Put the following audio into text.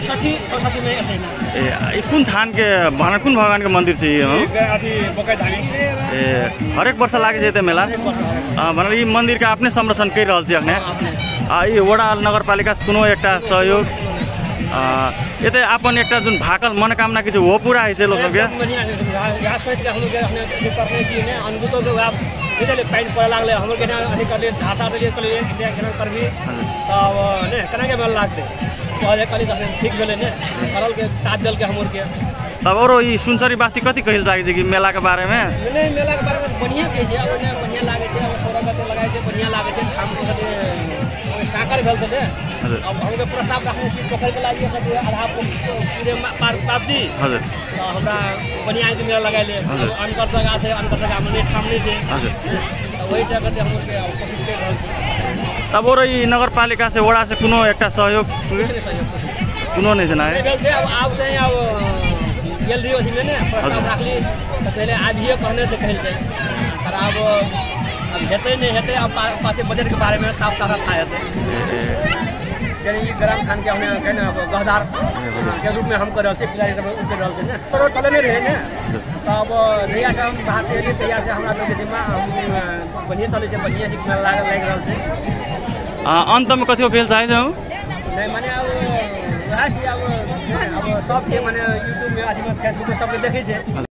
60 में ए कुन थान के कुन भगवान के मंदिर चाहिए हो ए हरेक वर्ष लागे जेते मेला भनेर ई मंदिर के अपने संरक्षण कर रहल छी अखने ई वडा नगरपालिका से कोनो एकटा सहयोग एते अपन एकटा जुन भाकल मनोकामना के हो पूरा है से लोग सब के बढ़िया सोच के हम लोग अपने करने छी ने अनुभूत के आप इधर पाइन पड़ लागले हम लोग अथी कर लिए ढासा दे कर लिए केना करबी तब ने केना के मन लागते पहले कली ठीक भेले ने करल के साथ दल के हमर के तब और ई सुनसरी बासी कथि कहल जाय छै कि मेला के बारे में नहीं मेला के बारे में बढ़िया कहै छै अब ने बढ़िया लागे छै अब सोरा कते लगाय छै बढ़िया लागे छै काम के साकर भेल छै अब हमके प्रस्ताव रखने छी पोखर के लागि कते आधा पूरे पार पाती हजुर हमरा बढ़िया के मेला लगाइले अनकर जगह छै अनकर जगह में ठाम नहीं छै हजुर वही से करते हम के कोशिश कर रहल छी तब और ई नगरपालिका से वडा से कोनो एकटा सहयोग कोनो नहीं छै ना अब आब चाहिँ अब गेल रही अथी में ने प्रस्ताव राखली तो पहले आबिए कहने से कहल छै पर अब हेतै नहीं हेतै अब पाछे बजट के बारे में ताप तारा था हेतै यानी ग्राम खान के हमने कहने गहदार के रूप में हम कर रहल छी पुजारी सब उतर रहल छै ने तो चले नहीं रहे ने तब जहिया से हम बाहर से एलिए तहिया से हमरा लोग के दिमाग हम बढ़िया चले छै बढ़िया ठीक लाग रहल छै अंत में कथि कहल चाहे छौ नहीं माने अब वहाँ से अब सब के माने यूट्यूब में फेसबुक में सबके देखे छै।